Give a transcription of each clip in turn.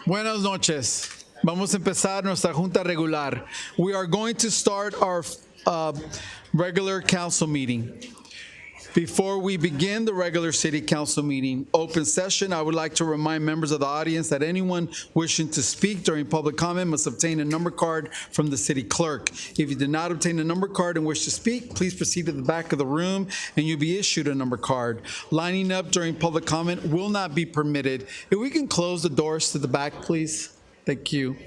Buenas noches. Vamos a empezar nuestra junta regular. We are going to start our regular council meeting. Before we begin the regular city council meeting open session, I would like to remind members of the audience that anyone wishing to speak during public comment must obtain a number card from the city clerk. If you did not obtain a number card and wish to speak, please proceed to the back of the room and you'll be issued a number card. Lining up during public comment will not be permitted. If we can close the doors to the back, please. Thank you.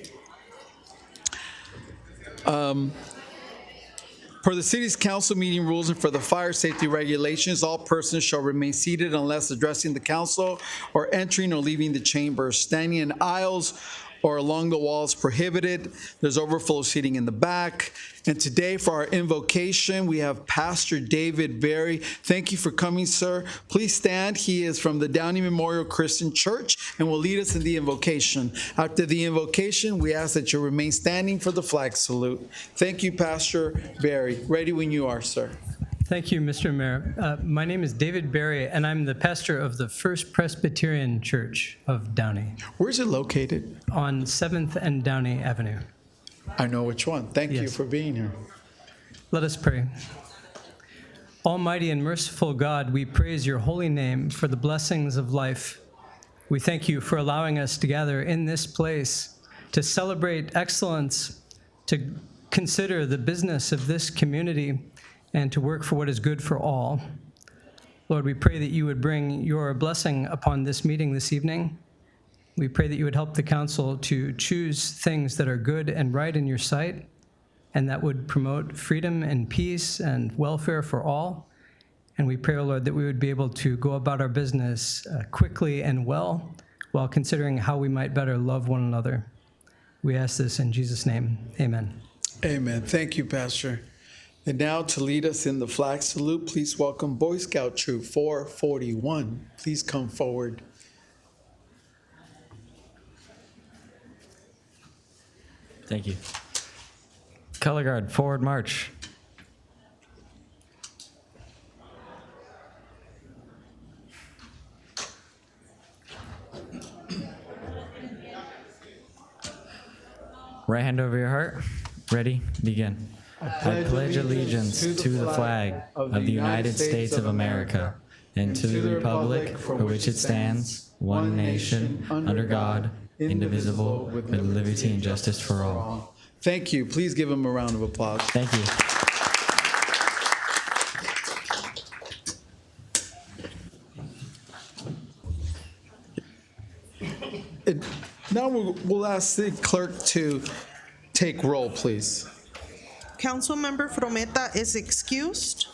Per the city's council meeting rules and for the fire safety regulations, all persons shall remain seated unless addressing the council or entering or leaving the chamber. Standing in aisles or along the walls prohibited. There's overflow seating in the back. And today for our invocation, we have Pastor David Berry. Thank you for coming, sir. Please stand. He is from the Downey Memorial Christian Church and will lead us in the invocation. After the invocation, we ask that you remain standing for the flag salute. Thank you, Pastor Berry. Ready when you are, sir. Thank you, Mr. Mayor. My name is David Berry, and I'm the pastor of the First Presbyterian Church of Downey. Where's it located? On 7th and Downey Avenue. I know which one. Thank you for being here. Let us pray. Almighty and merciful God, we praise your holy name for the blessings of life. We thank you for allowing us to gather in this place to celebrate excellence, to consider the business of this community, and to work for what is good for all. Lord, we pray that you would bring your blessing upon this meeting this evening. We pray that you would help the council to choose things that are good and right in your sight, and that would promote freedom and peace and welfare for all. And we pray, O Lord, that we would be able to go about our business quickly and well, while considering how we might better love one another. We ask this in Jesus' name. Amen. Amen. Thank you, Pastor. And now to lead us in the flag salute, please welcome Boy Scout Troop 441. Please come forward. Thank you. Color Guard, forward march. Right hand over your heart. Ready, begin. I pledge allegiance to the flag of the United States of America and to the republic for which it stands, one nation, under God, indivisible, with liberty and justice for all. Thank you. Please give him a round of applause. Thank you. Now we'll ask the clerk to take roll, please. Councilmember Frometa is excused.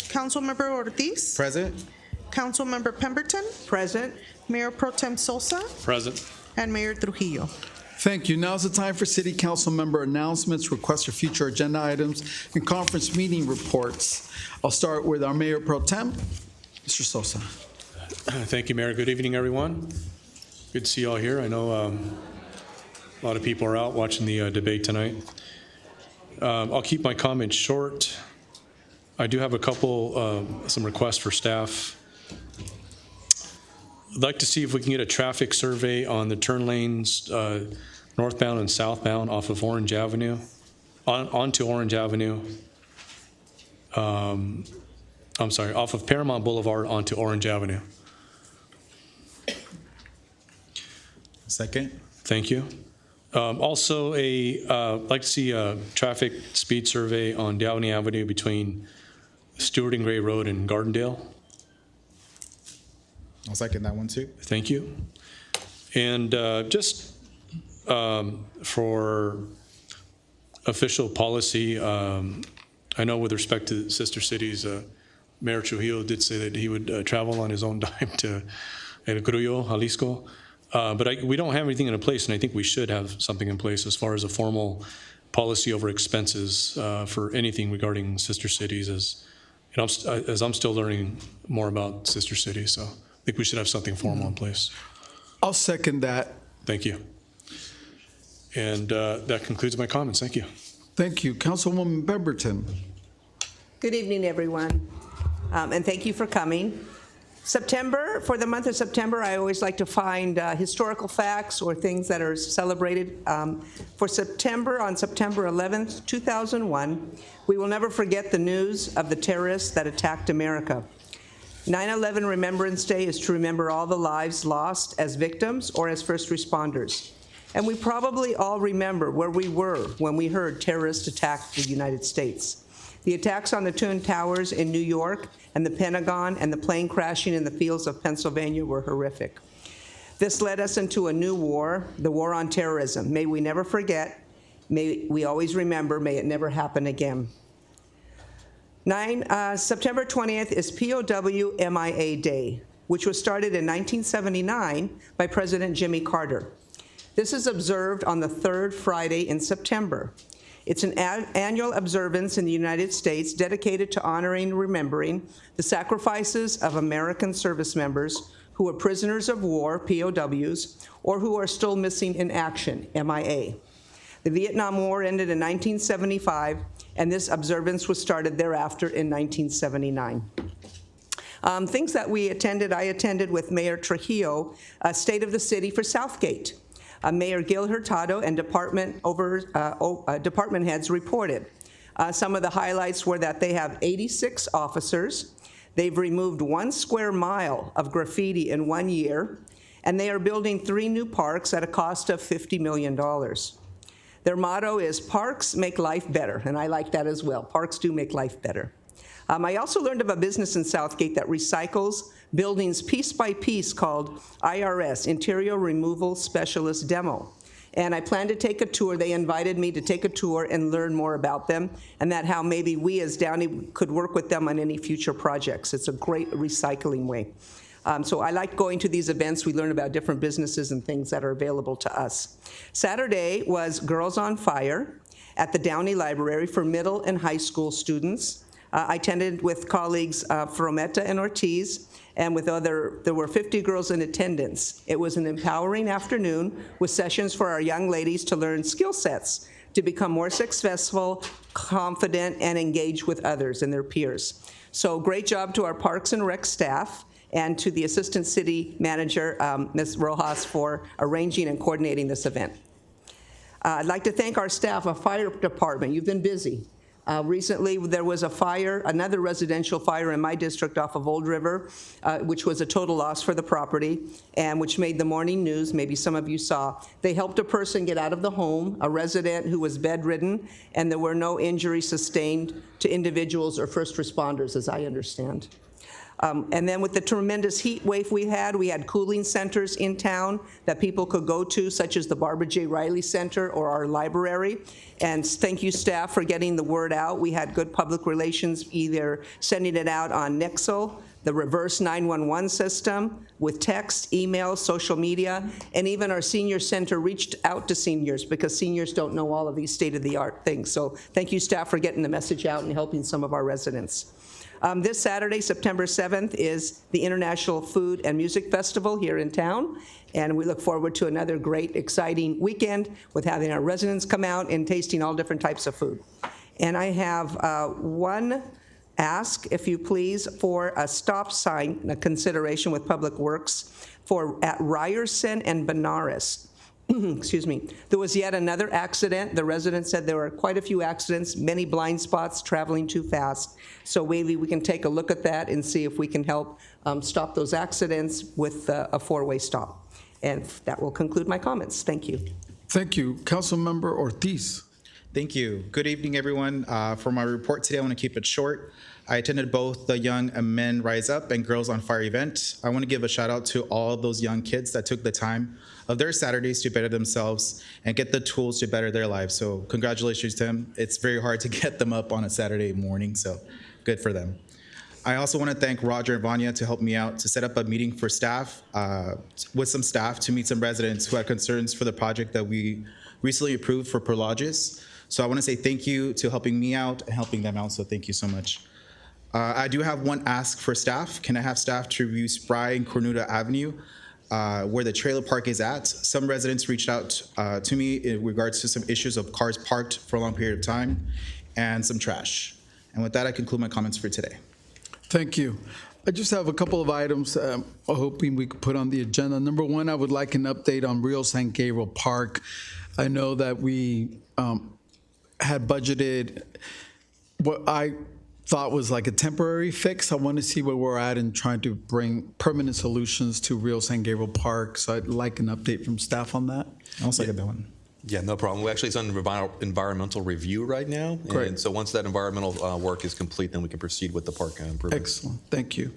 Councilmember Ortiz. Present. Councilmember Pemberton. Present. Mayor Pro Tem Sosa. Present. And Mayor Trujillo. Thank you. Now's the time for city council member announcements, requests for future agenda items, and conference meeting reports. I'll start with our Mayor Pro Tem, Mr. Sosa. Thank you, Mayor. Good evening, everyone. Good to see you all here. I know a lot of people are out watching the debate tonight. I'll keep my comments short. I do have a couple, some requests for staff. I'd like to see if we can get a traffic survey on the turn lanes northbound and southbound off of Orange Avenue, onto Orange Avenue. I'm sorry, off of Paramount Boulevard onto Orange Avenue. Second. Thank you. Also, I'd like to see a traffic speed survey on Downey Avenue between Stewart and Gray Road and Gardendale. I'll second that one too. Thank you. And just for official policy, I know with respect to sister cities, Mayor Trujillo did say that he would travel on his own dime to El Grullo, Jalisco. But we don't have anything in place, and I think we should have something in place as far as a formal policy over expenses for anything regarding sister cities. As I'm still learning more about sister cities, so I think we should have something formal in place. I'll second that. Thank you. And that concludes my comments. Thank you. Thank you. Councilwoman Pemberton. Good evening, everyone, and thank you for coming. For the month of September, I always like to find historical facts or things that are celebrated. For September, on September 11th, 2001, we will never forget the news of the terrorists that attacked America. 9/11 Remembrance Day is to remember all the lives lost as victims or as first responders. And we probably all remember where we were when we heard terrorists attack the United States. The attacks on the Twin Towers in New York and the Pentagon and the plane crashing in the fields of Pennsylvania were horrific. This led us into a new war, the war on terrorism. May we never forget, may we always remember, may it never happen again. September 20th is POW MIA Day, which was started in 1979 by President Jimmy Carter. This is observed on the third Friday in September. It's an annual observance in the United States dedicated to honoring and remembering the sacrifices of American service members who were prisoners of war, POWs, or who are still missing in action, MIA. The Vietnam War ended in 1975, and this observance was started thereafter in 1979. Things that I attended with Mayor Trujillo, State of the City for Southgate. Mayor Gil Hurtado and department heads reported. Some of the highlights were that they have 86 officers, they've removed 1 square mile of graffiti in 1 year, and they are building 3 new parks at a cost of $50 million. Their motto is, "Parks make life better," and I like that as well. Parks do make life better. I also learned of a business in Southgate that recycles buildings piece by piece called IRS, Interior Removal Specialist Demo. And I plan to take a tour. They invited me to take a tour and learn more about them, and that how maybe we as Downey could work with them on any future projects. It's a great recycling way. So I like going to these events. We learn about different businesses and things that are available to us. Saturday was Girls on Fire at the Downey Library for middle and high school students. I attended with colleagues Frometa and Ortiz, and there were 50 girls in attendance. It was an empowering afternoon with sessions for our young ladies to learn skill sets to become more successful, confident, and engage with others and their peers. So great job to our Parks and Rec staff and to the Assistant City Manager, Ms. Rojas, for arranging and coordinating this event. I'd like to thank our staff, our fire department. You've been busy. Recently, there was a fire, another residential fire in my district off of Old River, which was a total loss for the property, and which made the morning news. Maybe some of you saw. They helped a person get out of the home, a resident who was bedridden, and there were no injuries sustained to individuals or first responders, as I understand. And then with the tremendous heat wave we had cooling centers in town that people could go to, such as the Barbara J. Riley Center or our library. And thank you, staff, for getting the word out. We had good public relations, either sending it out on Nexel, the reverse 911 system, with text, email, social media, and even our senior center reached out to seniors because seniors don't know all of these state-of-the-art things. So thank you, staff, for getting the message out and helping some of our residents. This Saturday, September 7th, is the International Food and Music Festival here in town, and we look forward to another great, exciting weekend with having our residents come out and tasting all different types of food. And I have one ask, if you please, for a stop sign, a consideration with Public Works at Ryerson and Benares. Excuse me. There was yet another accident. The resident said there were quite a few accidents, many blind spots, traveling too fast. So maybe we can take a look at that and see if we can help stop those accidents with a 4-way stop. And that will conclude my comments. Thank you. Thank you. Councilmember Ortiz. Thank you. Good evening, everyone. For my report today, I want to keep it short. I attended both the Young Men Rise Up and Girls on Fire event. I want to give a shout out to all those young kids that took the time of their Saturdays to better themselves and get the tools to better their lives. So congratulations to them. It's very hard to get them up on a Saturday morning, so good for them. I also want to thank Roger and Vanya to help me out to set up a meeting for staff, with some staff to meet some residents who had concerns for the project that we recently approved for Prologis. So I want to say thank you to helping me out and helping them out, so thank you so much. I do have one ask for staff. Can I have staff to review Spry and Cornuda Avenue, where the trailer park is at? Some residents reached out to me in regards to some issues of cars parked for a long period of time and some trash. And with that, I conclude my comments for today. Thank you. I just have a couple of items hoping we could put on the agenda. Number one, I would like an update on Rio San Gabriel Park. I know that we had budgeted what I thought was like a temporary fix. I want to see where we're at in trying to bring permanent solutions to Rio San Gabriel Park. So I'd like an update from staff on that. I'll second that one. Yeah, no problem. Actually, it's under environmental review right now. Great. And so once that environmental work is complete, then we can proceed with the park improvements. Excellent, thank you.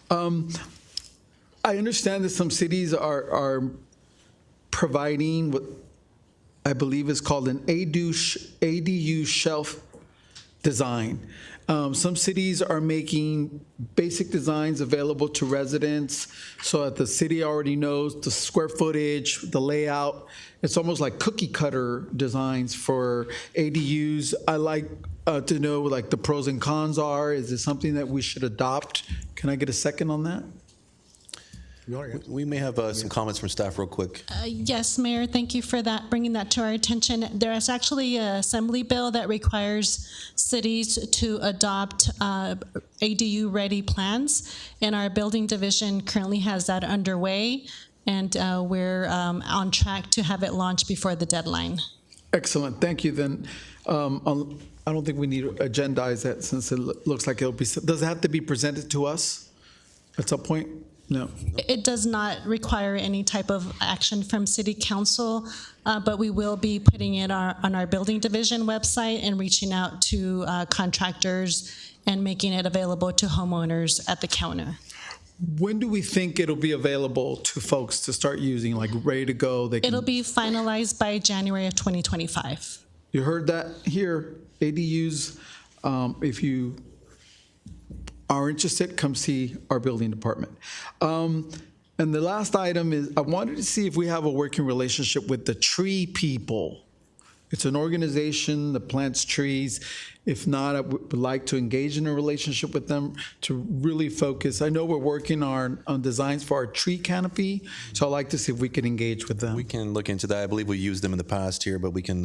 I understand that some cities are providing what I believe is called an ADU shelf design. Some cities are making basic designs available to residents so that the city already knows the square footage, the layout. It's almost like cookie cutter designs for ADUs. I like to know like the pros and cons are. Is this something that we should adopt? Can I get a second on that? We may have some comments from staff real quick. Yes, Mayor, thank you for that, bringing that to our attention. There is actually an assembly bill that requires cities to adopt ADU-ready plans, and our building division currently has that underway, and we're on track to have it launched before the deadline. Excellent, thank you. Then I don't think we need to agendize that since it looks like it'll be, does it have to be presented to us at some point? No. It does not require any type of action from City Council, but we will be putting it on our building division website and reaching out to contractors and making it available to homeowners at the counter. When do we think it'll be available to folks to start using, like ready to go? They can, It'll be finalized by January of 2025. you heard that here, ADUs. If you are interested, come see our building department. And the last item is, I wanted to see if we have a working relationship with the Tree People. It's an organization that plants trees. If not, I would like to engage in a relationship with them to really focus. I know we're working on designs for our tree canopy, so I'd like to see if we can engage with them. We can look into that. I believe we used them in the past here, but we can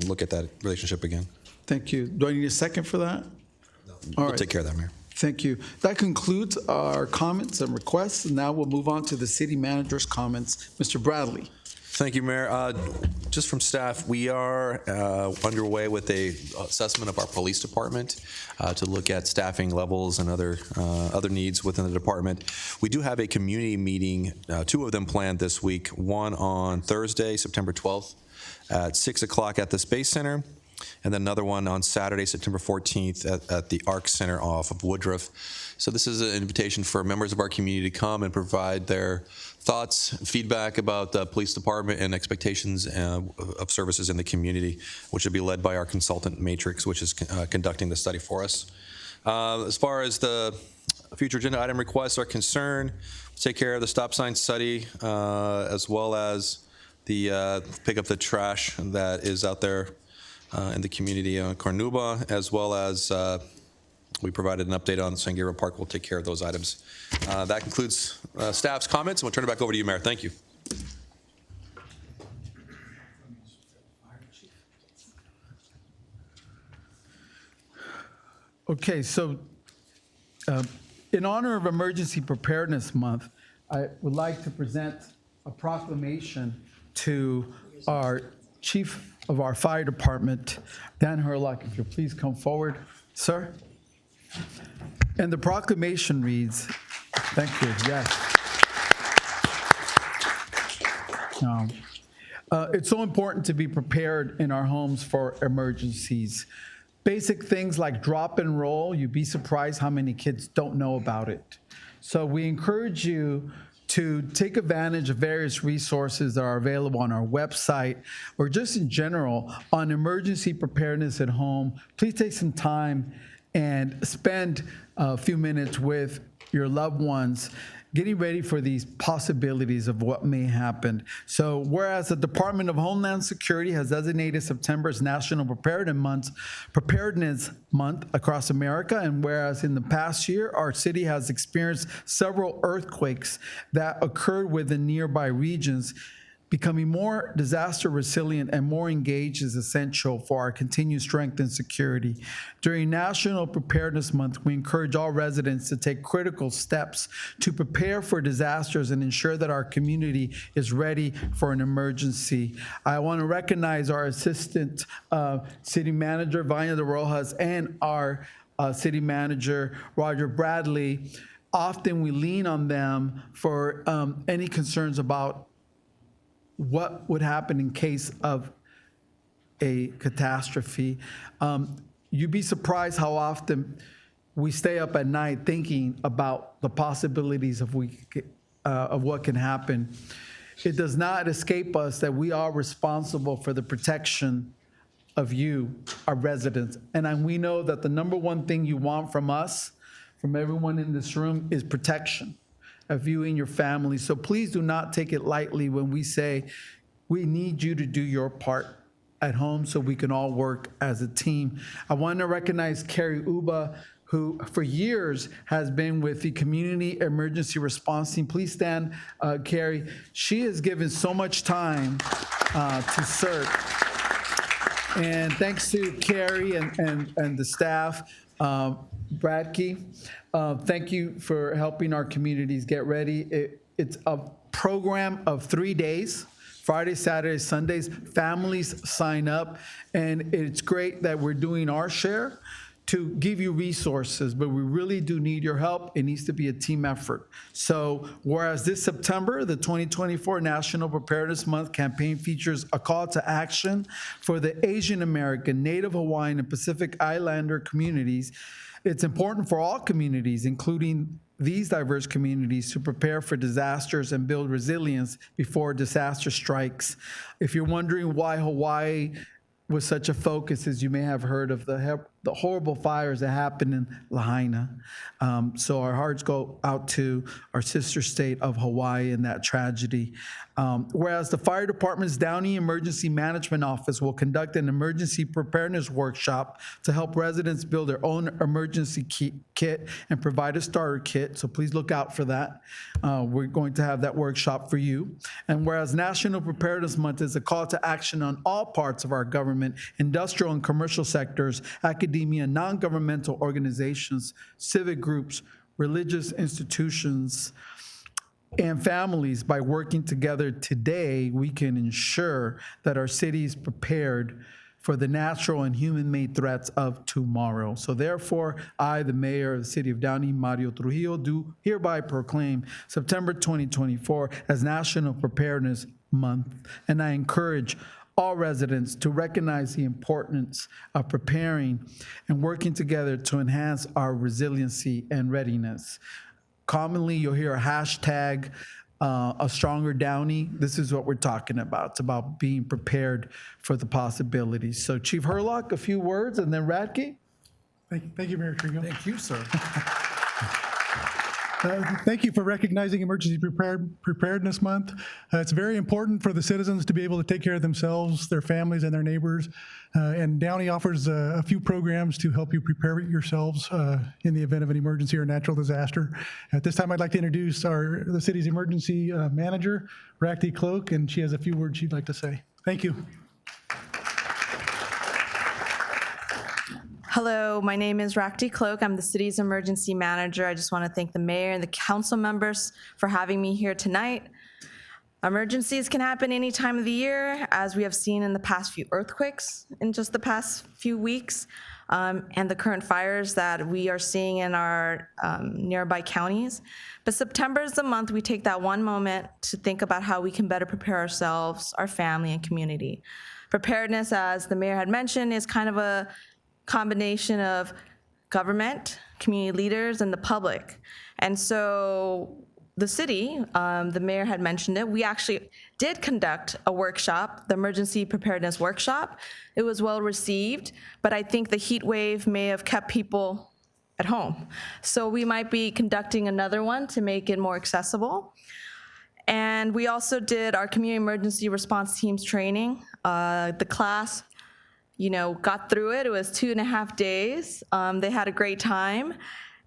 look at that relationship again. Thank you. Do I need a second for that? All We'll right. take care of that, Mayor. Thank you. That concludes our comments and requests. Now we'll move on to the city manager's comments. Mr. Bradley. Thank you, Mayor. Just from staff, we are underway with a assessment of our police department to look at staffing levels and other needs within the department. We do have a community meeting, two of them planned this week, one on Thursday, September 12th at 6 o'clock at the Space Center, and then another one on Saturday, September 14th at the ARC Center off of Woodruff. So this is an invitation for members of our community to come and provide their thoughts, feedback about the police department and expectations of services in the community, which will be led by our consultant Matrix, which is conducting the study for us. As far as the future agenda item requests are concerned, we'll take care of the stop sign study as well as the pick up the trash that is out there in the community on Cornuba, as well as we provided an update on San Gabriel Park. We'll take care of those items. That concludes staff's comments, and we'll turn it back over to you, Mayor. Thank you. Okay, so in honor of Emergency Preparedness Month, I would like to present a proclamation to our Chief of our Fire Department, Dan Herlock. If you'll please come forward, sir. And the proclamation reads, thank you, yes. It's so important to be prepared in our homes for emergencies. Basic things like drop and roll, you'd be surprised how many kids don't know about it. So we encourage you to take advantage of various resources that are available on our website or just in general on emergency preparedness at home. Please take some time and spend a few minutes with your loved ones getting ready for these possibilities of what may happen. So whereas the Department of Homeland Security has designated September as National Preparedness Month across America, and whereas in the past year, our city has experienced several earthquakes that occurred within nearby regions, Becoming more disaster resilient and more engaged is essential for our continued strength and security. During National Preparedness Month, we encourage all residents to take critical steps to prepare for disasters and ensure that our community is ready for an emergency. I want to recognize our Assistant City Manager, Vanya de Rojas, and our City Manager, Roger Bradley. Often we lean on them for any concerns about what would happen in case of a catastrophe. You'd be surprised how often we stay up at night thinking about the possibilities of what can happen. It does not escape us that we are responsible for the protection of you, our residents. And we know that the number one thing you want from us, from everyone in this room, is protection of you and your family. So please do not take it lightly when we say we need you to do your part at home so we can all work as a team. I want to recognize Carrie Uba, who for years has been with the Community Emergency Response Team. Please stand, Carrie. She has given so much time to serve. And thanks to Carrie and the staff, Bradkey, thank you for helping our communities get ready. It's a program of 3 days, Friday, Saturday, Sundays. Families sign up, and it's great that we're doing our share to give you resources, but we really do need your help. It needs to be a team effort. So whereas this September, the 2024 National Preparedness Month campaign features a call to action for the Asian American, Native Hawaiian, and Pacific Islander communities, it's important for all communities, including these diverse communities, to prepare for disasters and build resilience before disaster strikes. If you're wondering why Hawaii was such a focus, as you may have heard of the horrible fires that happened in Lahaina. So our hearts go out to our sister state of Hawaii in that tragedy. Whereas the fire department's Downey Emergency Management Office will conduct an emergency preparedness workshop to help residents build their own emergency kit and provide a starter kit. So please look out for that. We're going to have that workshop for you. And whereas National Preparedness Month is a call to action on all parts of our government, industrial and commercial sectors, academia, non-governmental organizations, civic groups, religious institutions, and families, by working together today, we can ensure that our city is prepared for the natural and human-made threats of tomorrow. So therefore, I, the mayor of the city of Downey, Mario Trujillo, do hereby proclaim September 2024 as National Preparedness Month, and I encourage all residents to recognize the importance of preparing and working together to enhance our resiliency and readiness. Commonly, you'll hear a hashtag, a stronger Downey. This is what we're talking about. It's about being prepared for the possibilities. So Chief Herlock, a few words, and then Radke. Thank you, Mayor Trujillo. Thank you, sir. Thank you for recognizing Emergency Preparedness Month. It's very important for the citizens to be able to take care of themselves, their families, and their neighbors. And Downey offers a few programs to help you prepare yourselves in the event of an emergency or natural disaster. At this time, I'd like to introduce the city's emergency manager, Rakti Cloak, and she has a few words she'd like to say. Thank you. Hello, my name is Rakti Cloak. I'm the city's emergency manager. I just want to thank the mayor and the council members for having me here tonight. Emergencies can happen any time of the year, as we have seen in the past few earthquakes in just the past few weeks, and the current fires that we are seeing in our nearby counties. But September is the month we take that one moment to think about how we can better prepare ourselves, our family, and community. Preparedness, as the mayor had mentioned, is kind of a combination of government, community leaders, and the public. And so the city, the mayor had mentioned it, we actually did conduct a workshop, the Emergency Preparedness Workshop. It was well received, but I think the heat wave may have kept people at home. So we might be conducting another one to make it more accessible. And we also did our community emergency response teams training. The class got through it. It was 2.5 days. They had a great time.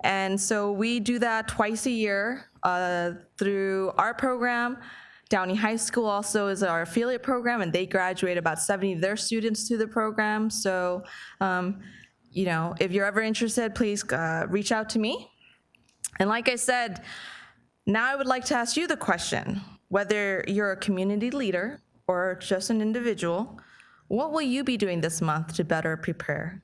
And so we do that twice a year through our program. Downey High School also is our affiliate program, and they graduate about 70 of their students through the program. So, you know, if you're ever interested, please reach out to me. And like I said, now I would like to ask you the question, whether you're a community leader or just an individual, what will you be doing this month to better prepare?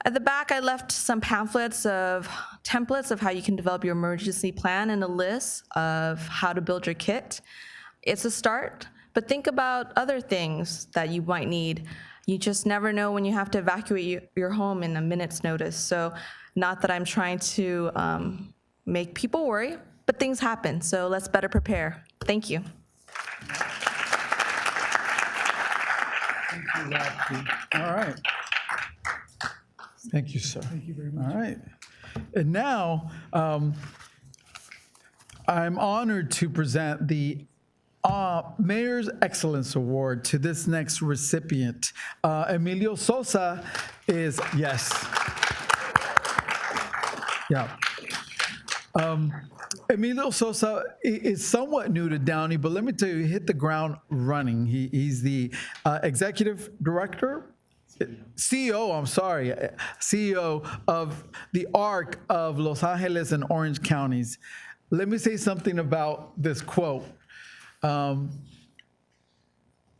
At the back, I left some pamphlets of templates of how you can develop your emergency plan and a list of how to build your kit. It's a start, but think about other things that you might need. You just never know when you have to evacuate your home in a minute's notice. So not that I'm trying to make people worry, but things happen. So let's better prepare. Thank you. Thank you, Lottie. All right. Thank you, sir. Thank you very much. All right. And now, I'm honored to present the Mayor's Excellence Award to this next recipient. Emilio SOSA is, yes. Yeah. Emilio SOSA is somewhat new to Downey, but let me tell you, he hit the ground running. He's the executive director, CEO, I'm sorry, CEO of the ARC of Los Angeles and Orange counties. Let me say something about this quote.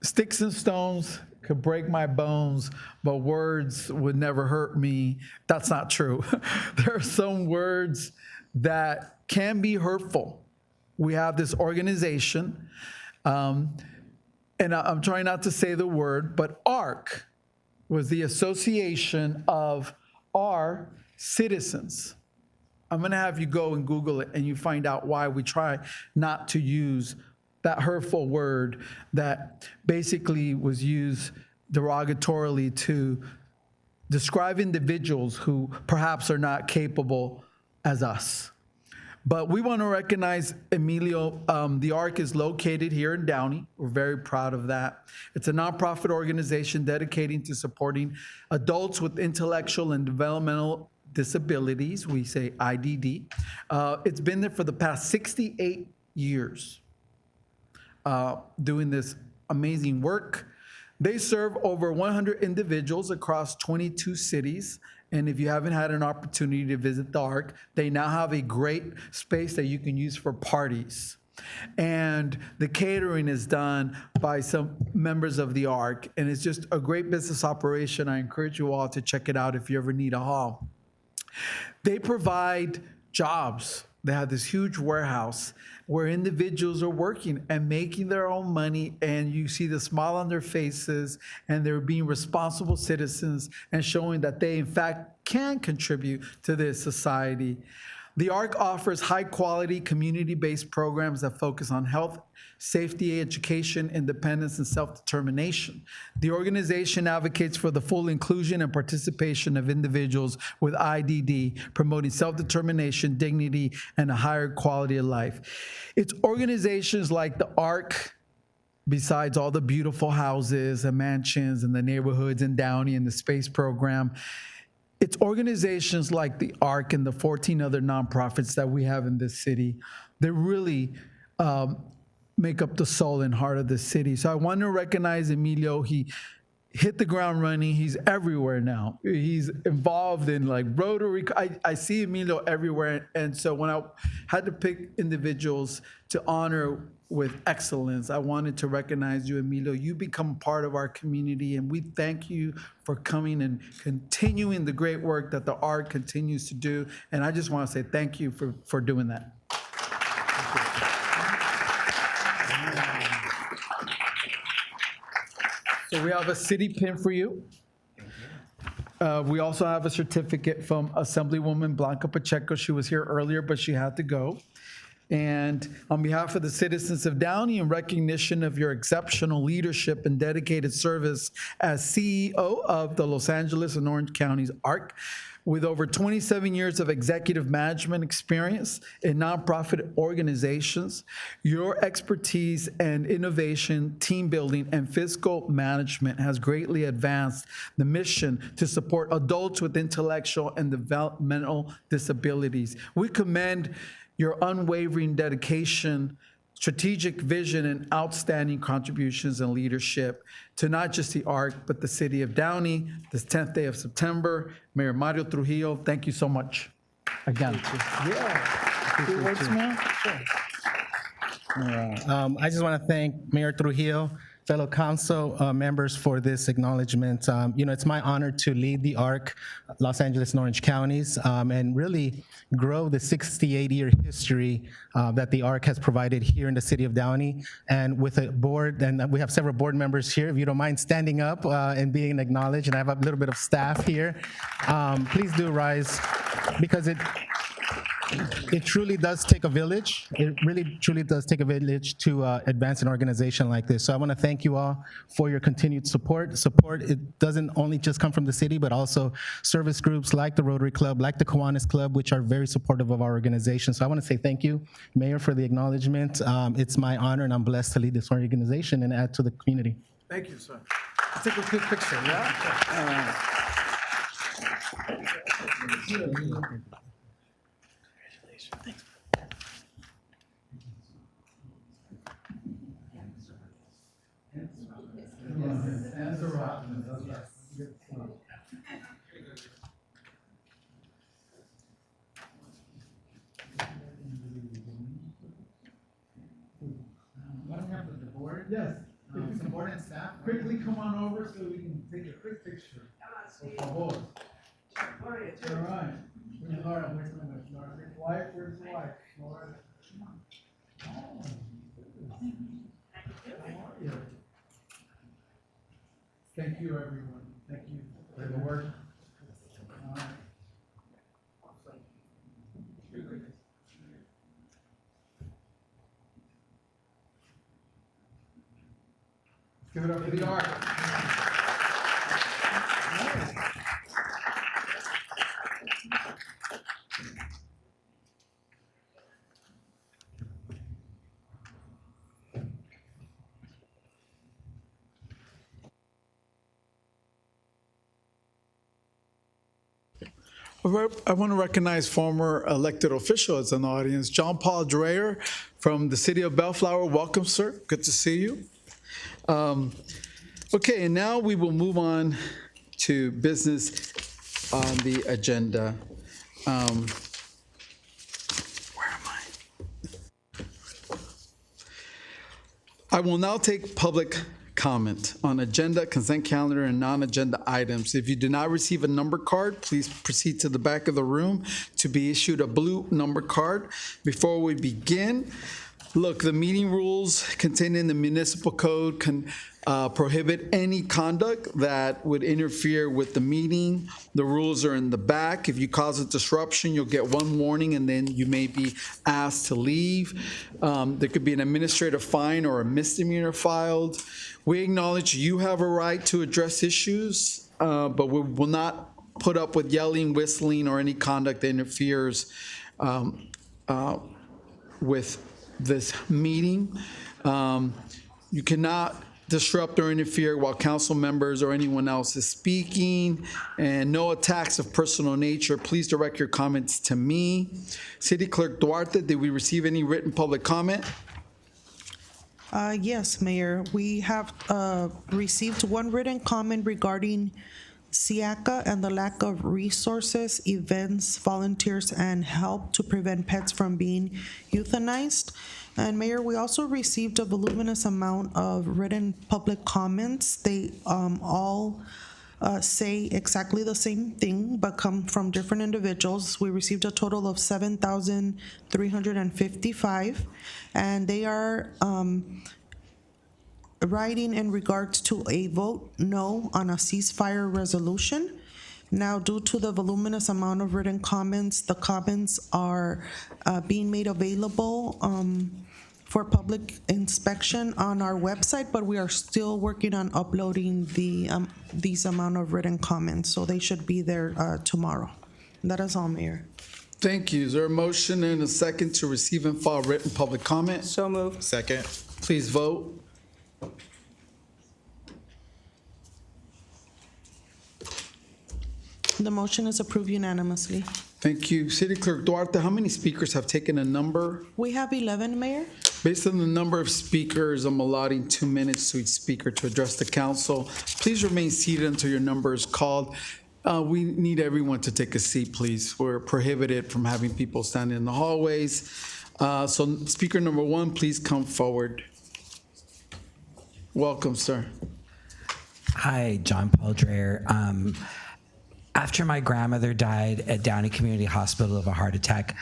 Sticks and stones could break my bones, but words would never hurt me. That's not true. There are some words that can be hurtful. We have this organization, and I'm trying not to say the word, but ARC was the association of our citizens. I'm gonna have you go and Google it and you find out why we try not to use that hurtful word that basically was used derogatorily to describe individuals who perhaps are not capable as us. But we want to recognize Emilio. The ARC is located here in Downey. We're very proud of that. It's a nonprofit organization dedicating to supporting adults with intellectual and developmental disabilities. We say IDD. It's been there for the past 68 years doing this amazing work. They serve over 100 individuals across 22 cities. And if you haven't had an opportunity to visit the ARC, they now have a great space that you can use for parties. And the catering is done by some members of the ARC, and it's just a great business operation. I encourage you all to check it out if you ever need a hall. They provide jobs. They have this huge warehouse where individuals are working and making their own money, and you see the smile on their faces, and they're being responsible citizens and showing that they, in fact, can contribute to this society. The ARC offers high-quality, community-based programs that focus on health, safety, education, independence, and self-determination. The organization advocates for the full inclusion and participation of individuals with IDD, promoting self-determination, dignity, and a higher quality of life. It's organizations like the ARC, besides all the beautiful houses and mansions and the neighborhoods in Downey and the space program, it's organizations like the ARC and the 14 other nonprofits that we have in this city that really make up the soul and heart of the city. So I want to recognize Emilio. He hit the ground running. He's everywhere now. He's involved in like Rotary. I see Emilio everywhere. And so when I had to pick individuals to honor with excellence, I wanted to recognize you, Emilio. You become part of our community, and we thank you for coming and continuing the great work that the ARC continues to do. And I just want to say thank you for doing that. So we have a city pin for you. We also have a certificate from Assemblywoman Blanca Pacheco. She was here earlier, but she had to go. And on behalf of the citizens of Downey, in recognition of your exceptional leadership and dedicated service as CEO of the Los Angeles and Orange Counties ARC, with over 27 years of executive management experience in nonprofit organizations, your expertise and innovation, team building, and fiscal management has greatly advanced the mission to support adults with intellectual and developmental disabilities. We commend your unwavering dedication strategic vision and outstanding contributions and leadership to not just the ARC, but the city of Downey, this 10th day of September. Mayor Mario Trujillo, thank you so much. Again. I just want to thank Mayor Trujillo, fellow council members for this acknowledgement. It's my honor to lead the ARC, Los Angeles and Orange counties, and really grow the 68-year history that the ARC has provided here in the city of Downey. And with a board, and we have several board members here, if you don't mind standing up and being acknowledged, and I have a little bit of staff here, please do rise, because it truly does take a village. It really, truly does take a village to advance an organization like this. So I want to thank you all for your continued support. It doesn't only just come from the city, but also service groups like the Rotary Club, like the Kiwanis Club, which are very supportive of our organization. So I want to say thank you, Mayor, for the acknowledgement. It's my honor, and I'm blessed to lead this organization and add to the community. Thank you, sir. Let's take a quick picture, yeah? Yes, if the board and staff quickly come on over so we can take a quick picture. Por favor. All right. Where's Laura? Where's Laura? Wife, where's the wife? Laura. Oh. How are you? Thank you, everyone. Thank you for the work. All right. Give it up for the ARC. I want to recognize former elected officials in the audience. John Paul Dreyer from the city of Bellflower. Welcome, sir. Good to see you. Okay, and now we will move on to business on the agenda. Where am I? I will now take public comment on agenda, consent calendar, and non-agenda items. If you do not receive a number card, please proceed to the back of the room to be issued a blue number card. Before we begin, look, the meeting rules contained in the municipal code can prohibit any conduct that would interfere with the meeting. The rules are in the back. If you cause a disruption, you'll get one warning and then you may be asked to leave. There could be an administrative fine or a misdemeanor filed. We acknowledge you have a right to address issues, but we will not put up with yelling, whistling, or any conduct that interferes with this meeting. You cannot disrupt or interfere while council members or anyone else is speaking, and no attacks of personal nature. Please direct your comments to me. City Clerk Duarte, did we receive any written public comment? Yes, Mayor. We have received one written comment regarding SIACA and the lack of resources, events, volunteers, and help to prevent pets from being euthanized. And Mayor, we also received a voluminous amount of written public comments. They all say exactly the same thing, but come from different individuals. We received a total of 7,355, and they are writing in regards to a vote no on a ceasefire resolution. Now, due to the voluminous amount of written comments, the comments are being made available for public inspection on our website, but we are still working on uploading these amount of written comments, so they should be there tomorrow. That is all, Mayor. Thank you. Is there a motion and a second to receive and file written public comment? So moved. Second. Please vote. The motion is approved unanimously. Thank you. City Clerk Duarte, how many speakers have taken a number? We have 11, Mayor. Based on the number of speakers, I'm allotting 2 minutes to each speaker to address the council. Please remain seated until your number is called. We need everyone to take a seat, please. We're prohibited from having people standing in the hallways. So speaker number 1, please come forward. Welcome, sir. Hi, John Paul Dreher. After my grandmother died at Downey Community Hospital of a heart attack,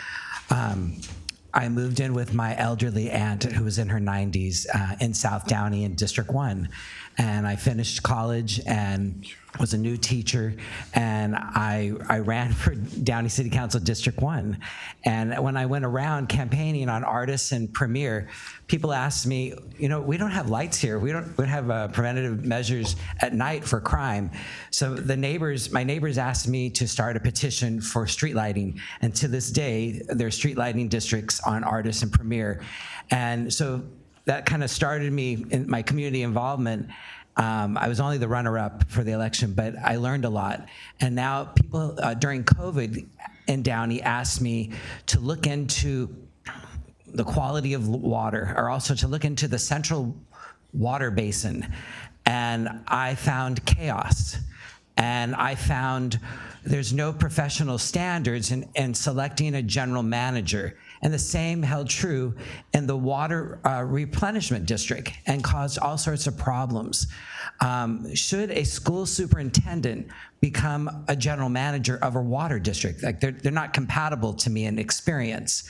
I moved in with my elderly aunt who was in her 90s in South Downey in District 1. And I finished college and was a new teacher, and I ran for Downey City Council District 1. And when I went around campaigning on Artists and Premier, people asked me, you know, we don't have lights here. We don't have preventative measures at night for crime. So my neighbors asked me to start a petition for street lighting. And to this day, there are street lighting districts on Artists and Premier. And so that kind of started me in my community involvement. I was only the runner-up for the election, but I learned a lot. And now people during COVID in Downey asked me to look into the quality of water, or also to look into the central water basin. And I found chaos. And I found there's no professional standards in selecting a general manager. And the same held true in the water replenishment district and caused all sorts of problems. Should a school superintendent become a general manager of a water district? Like they're not compatible to me in experience.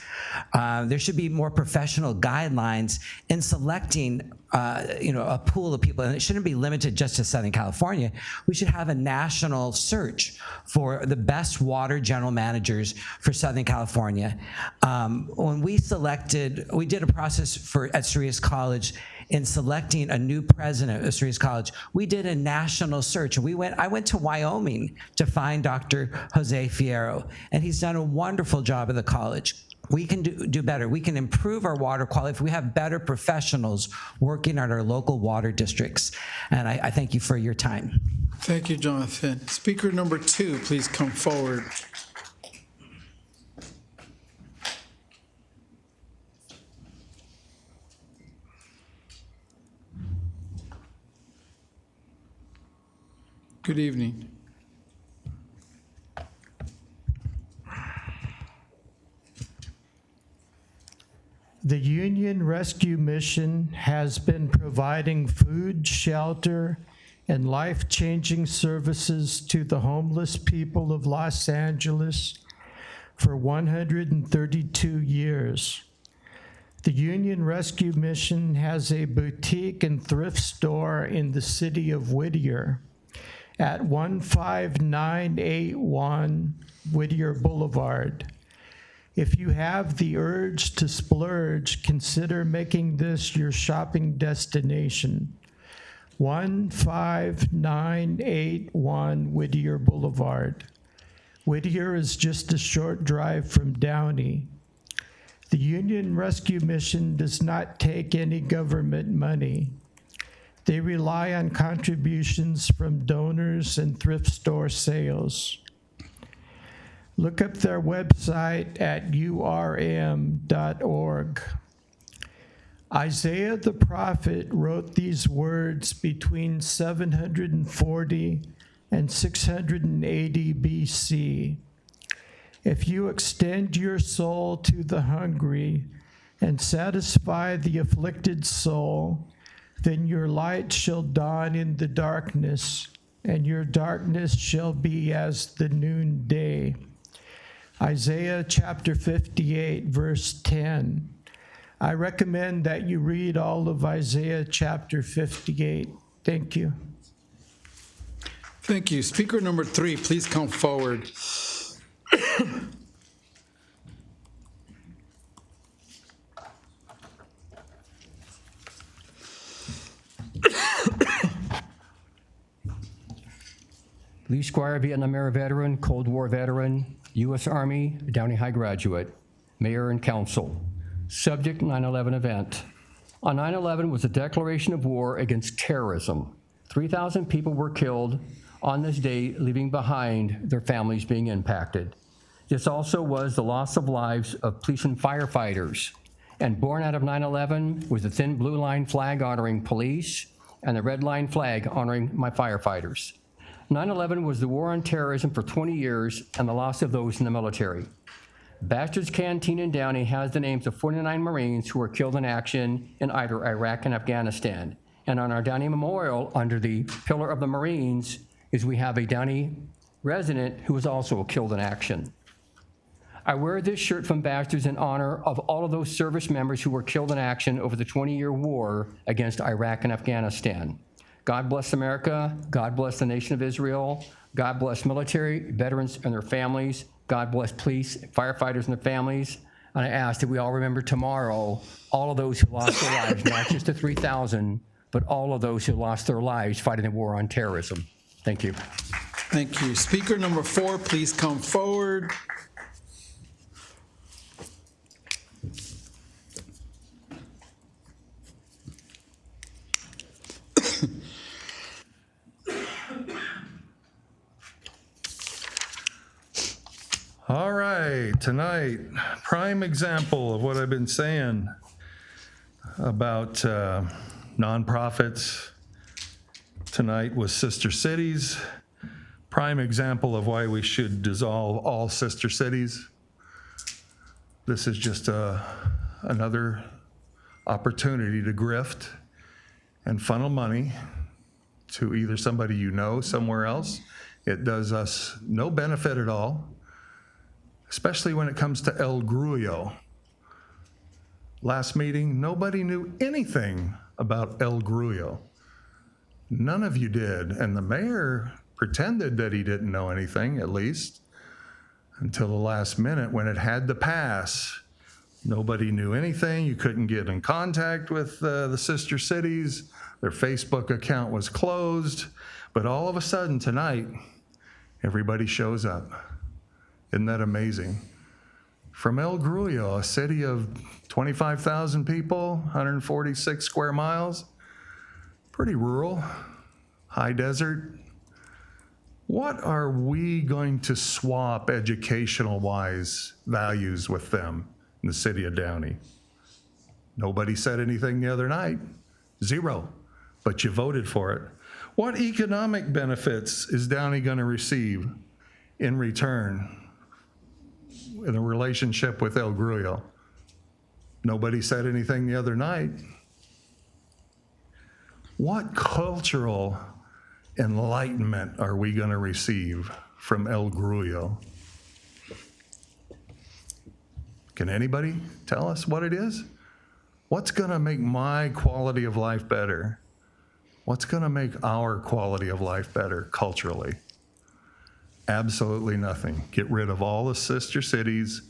There should be more professional guidelines in selecting a pool of people, and it shouldn't be limited just to Southern California. We should have a national search for the best water general managers for Southern California. When we did a process at Cerritos College in selecting a new president of Cerritos College. We did a national search. I went to Wyoming to find Dr. Jose Fierro, and he's done a wonderful job at the college. We can do better. We can improve our water quality if we have better professionals working at our local water districts. And I thank you for your time. Thank you, Jonathan. Speaker number 2, please come forward. Good evening. The Union Rescue Mission has been providing food, shelter, and life-changing services to the homeless people of Los Angeles for 132 years. The Union Rescue Mission has a boutique and thrift store in the city of Whittier at 15981 Whittier Boulevard. If you have the urge to splurge, consider making this your shopping destination. 15981 Whittier Boulevard. Whittier is just a short drive from Downey. The Union Rescue Mission does not take any government money. They rely on contributions from donors and thrift store sales. Look up their website at urm.org. Isaiah the prophet wrote these words between 740 and 680 BC. If you extend your soul to the hungry and satisfy the afflicted soul, then your light shall dawn in the darkness, and your darkness shall be as the noonday. Isaiah chapter 58, verse 10. I recommend that you read all of Isaiah chapter 58. Thank you. Thank you. Speaker number 3, please come forward. Lee Squire, Vietnam era veteran, Cold War veteran, U.S. Army, Downey High graduate, mayor and council. Subject 9/11 event. On 9/11 was a declaration of war against terrorism. 3,000 people were killed on this day, leaving behind their families being impacted. This also was the loss of lives of police and firefighters And born out of 9/11 was the thin blue line flag honoring police and the red line flag honoring my firefighters. 9/11 was the war on terrorism for 20 years and the loss of those in the military. Baxter's Canteen in Downey has the names of 49 Marines who were killed in action in either Iraq and Afghanistan. And on our Downey Memorial, under the Pillar of the Marines, we have a Downey resident who was also killed in action. I wear this shirt from Baxter's in honor of all of those service members who were killed in action over the 20-year war against Iraq and Afghanistan. God bless America. God bless the nation of Israel. God bless military, veterans and their families. God bless police, firefighters and their families. And I ask that we all remember tomorrow all of those who lost their lives, not just the 3,000, but all of those who lost their lives fighting the war on terrorism. Thank you. Thank you. Speaker number 4, please come forward. All right, tonight, prime example of what I've been saying about nonprofits. Tonight was Sister Cities. Prime example of why we should dissolve all sister cities. This is just another opportunity to grift and funnel money to either somebody you know somewhere else. It does us no benefit at all, especially when it comes to El Grullo. Last meeting, nobody knew anything about El Grullo. None of you did, and the mayor pretended that he didn't know anything, at least, until the last minute when it had to pass. Nobody knew anything. You couldn't get in contact with the sister cities. Their Facebook account was closed. But all of a sudden tonight, everybody shows up. Isn't that amazing? From El Grullo, a city of 25,000 people, 146 square miles, pretty rural, high desert. What are we going to swap educational-wise values with them in the city of Downey? Nobody said anything the other night. Zero. But you voted for it. What economic benefits is Downey going to receive in return in a relationship with El Grullo? Nobody said anything the other night. What cultural enlightenment are we going to receive from El Grullo? Can anybody tell us what it is? What's going to make my quality of life better? What's going to make our quality of life better culturally? Absolutely nothing. Get rid of all the sister cities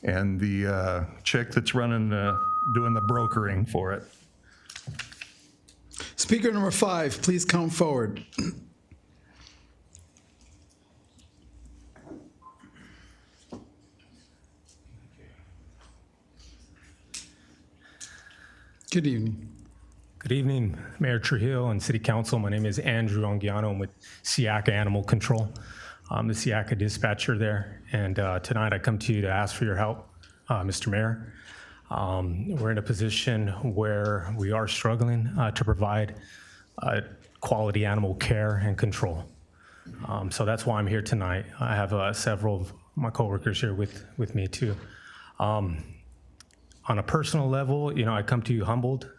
and the chick that's running, doing the brokering for it. Speaker number 5, please come forward. Good evening. Good evening, Mayor Trujillo and City Council. My name is Andrew Anguiano. I'm with Siaka Animal Control. I'm the Siaka dispatcher there. And tonight I come to you to ask for your help, Mr. Mayor. We're in a position where we are struggling to provide quality animal care and control. So that's why I'm here tonight. I have several of my coworkers here with me too. On a personal level, I come to you humbled,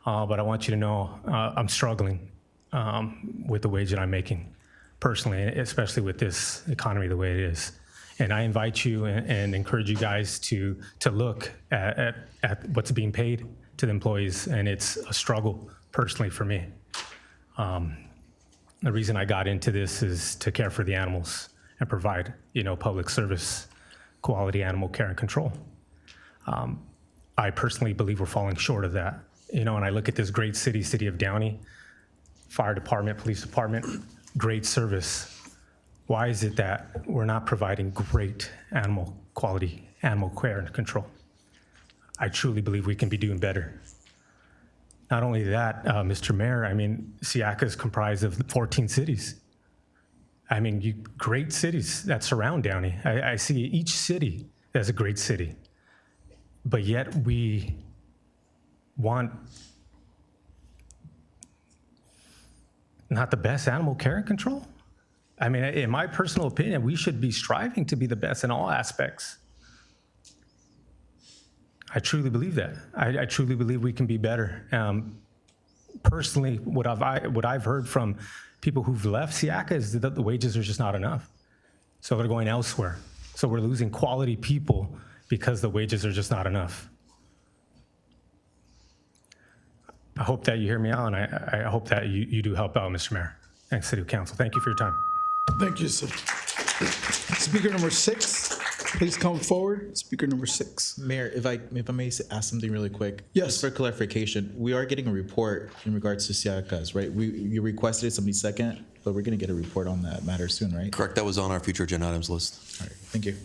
but I want you to know I'm struggling with the wage that I'm making personally, especially with this economy the way it is. And I invite you and encourage you guys to look at what's being paid to the employees, and it's a struggle personally for me. The reason I got into this is to care for the animals and provide, public service, quality animal care and control. I personally believe we're falling short of that. And I look at this great city of Downey, fire department, police department, great service. Why is it that we're not providing great quality animal care and control? I truly believe we can be doing better. Not only that, Mr. Mayor, Siaka is comprised of 14 cities. Great cities that surround Downey. I see each city as a great city, but yet we want not the best animal care and control? I mean, in my personal opinion, we should be striving to be the best in all aspects. I truly believe that. I truly believe we can be better. Personally, what I've heard from people who've left SIACA is that the wages are just not enough. So they're going elsewhere. So we're losing quality people because the wages are just not enough. I hope that you hear me out, and I hope that you do help out, Mr. Mayor and City Council. Thank you for your time. Thank you, sir. Speaker number 6, please come forward. Speaker number 6. Mayor, if I may ask something really quick. Yes. Just for clarification, we are getting a report in regards to SIACAs, right? You requested it somebody second, but we're going to get a report on that matter soon, right? Correct, that was on our future agenda items list. All right, thank you.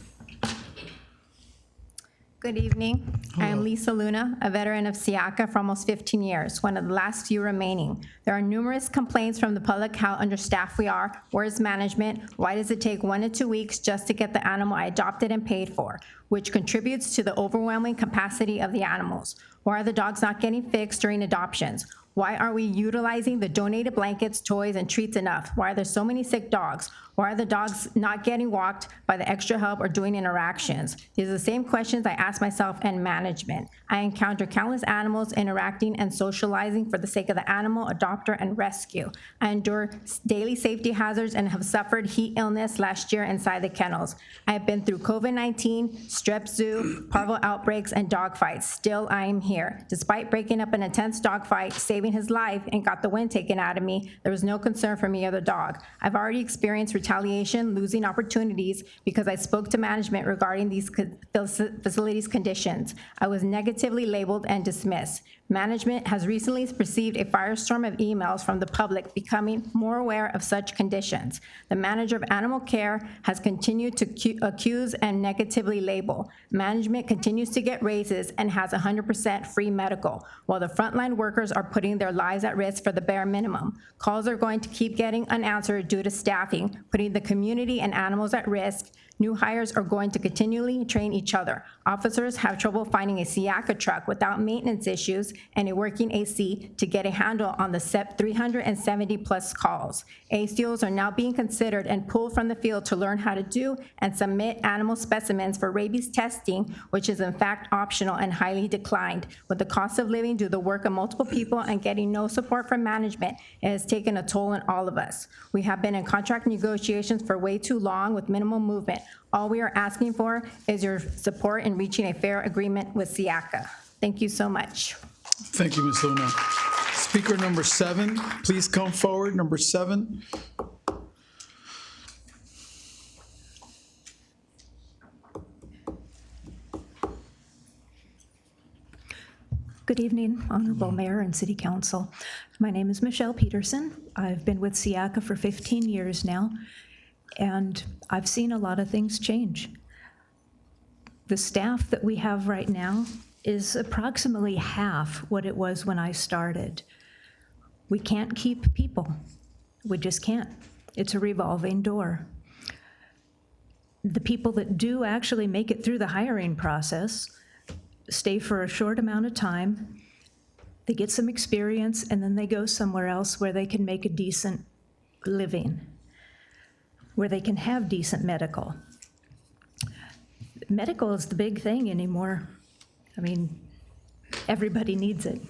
Good evening. I am Lisa Luna, a veteran of SIACA for almost 15 years, one of the last few remaining. There are numerous complaints from the public how understaffed we are. Where is management? Why does it take 1 to 2 weeks just to get the animal I adopted and paid for, which contributes to the overwhelming capacity of the animals? Why are the dogs not getting fixed during adoptions? Why are we utilizing the donated blankets, toys, and treats enough? Why are there so many sick dogs? Why are the dogs not getting walked by the extra help or doing interactions? These are the same questions I ask myself and management. I encounter countless animals interacting and socializing for the sake of the animal, adopter, and rescue. I endure daily safety hazards and have suffered heat illness last year inside the kennels. I have been through COVID-19, strep zoo, parvo outbreaks, and dog fights. Still, I am here. Despite breaking up an intense dog fight, saving his life, and got the wind taken out of me, there was no concern for me or the dog. I've already experienced retaliation, losing opportunities because I spoke to management regarding these facilities conditions. I was negatively labeled and dismissed. Management has recently received a firestorm of emails from the public becoming more aware of such conditions. The manager of animal care has continued to accuse and negatively label. Management continues to get raises and has 100% free medical, while the frontline workers are putting their lives at risk for the bare minimum. Calls are going to keep getting unanswered due to staffing, putting the community and animals at risk. New hires are going to continually train each other. Officers have trouble finding a SIACA truck without maintenance issues and a working AC to get a handle on the 370 plus calls. ACOs are now being considered and pulled from the field to learn how to do and submit animal specimens for rabies testing, which is in fact optional and highly declined. With the cost of living due to the work of multiple people and getting no support from management, it has taken a toll on all of us. We have been in contract negotiations for way too long with minimal movement. All we are asking for is your support in reaching a fair agreement with SIACA. Thank you so much. Thank you, Ms. Luna. Speaker number 7, please come forward. Number 7. Good evening, Honorable Mayor and City Council. My name is Michelle Peterson. I've been with SIACA for 15 years now, and I've seen a lot of things change. The staff that we have right now is approximately half what it was when I started. We can't keep people. We just can't. It's a revolving door. The people that do actually make it through the hiring process stay for a short amount of time, they get some experience, and then they go somewhere else where they can make a decent living, where they can have decent medical. Medical is the big thing anymore. I mean, everybody needs it.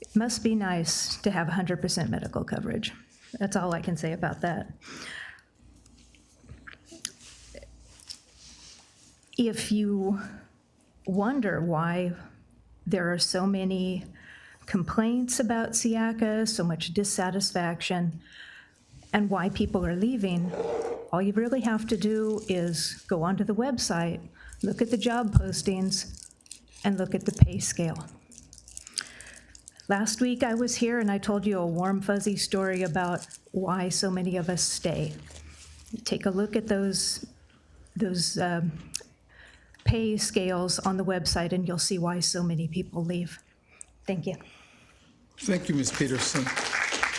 It must be nice to have 100% medical coverage. That's all I can say about that. If you wonder why there are so many complaints about SIACA, so much dissatisfaction, and why people are leaving, all you really have to do is go onto the website, look at the job postings, and look at the pay scale. Last week I was here and I told you a warm, fuzzy story about why so many of us stay. Take a look at those pay scales on the website and you'll see why so many people leave. Thank you. Thank you, Ms. Peterson.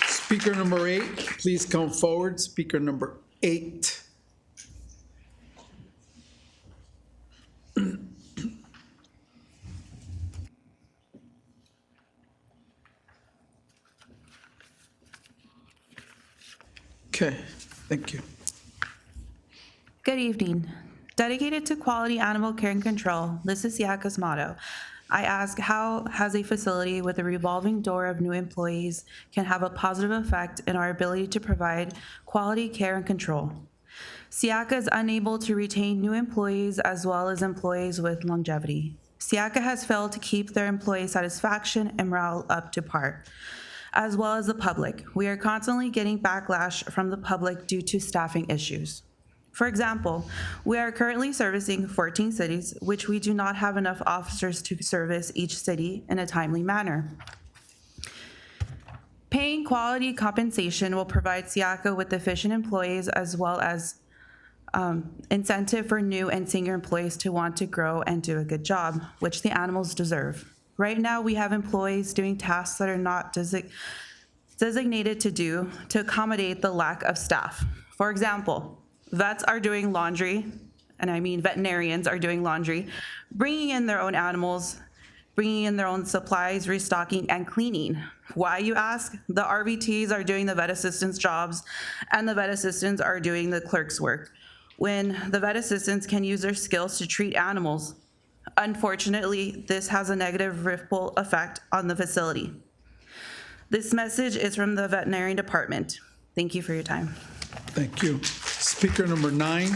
Speaker number 8, please come forward. Speaker number 8. Okay, thank you. Good evening. Dedicated to quality animal care and control, this is SIACA's motto. I ask, how has a facility with a revolving door of new employees can have a positive effect in our ability to provide quality care and control? SIACA is unable to retain new employees as well as employees with longevity. SIACA has failed to keep their employee satisfaction and morale up to par, as well as the public. We are constantly getting backlash from the public due to staffing issues. For example, we are currently servicing 14 cities, which we do not have enough officers to service each city in a timely manner. Paying quality compensation will provide SIACA with efficient employees as well as incentive for new and senior employees to want to grow and do a good job, which the animals deserve. Right now, we have employees doing tasks that are not designated to do to accommodate the lack of staff. For example, vets are doing laundry, and I mean veterinarians are doing laundry, bringing in their own animals, bringing in their own supplies, restocking, and cleaning. Why, you ask? The RVTs are doing the vet assistants' jobs, and the vet assistants are doing the clerk's work, when the vet assistants can use their skills to treat animals. Unfortunately, this has a negative ripple effect on the facility. This message is from the veterinary department. Thank you for your time. Thank you. Speaker number 9.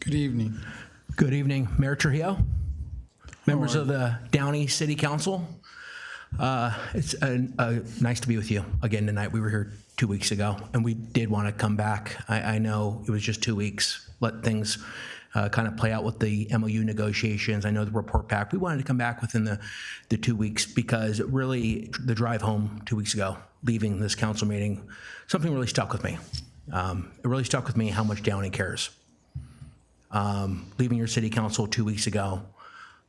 Good evening. Good evening, Mayor Trujillo, members of the Downey City Council. It's nice to be with you again tonight. We were here 2 weeks ago, and we did want to come back. I know it was just 2 weeks. Let things kind of play out with the MOU negotiations. I know the report back. We wanted to come back within the 2 weeks because really the drive home 2 weeks ago, leaving this council meeting, something really stuck with me. It really stuck with me how much Downey cares. Leaving your city council 2 weeks ago,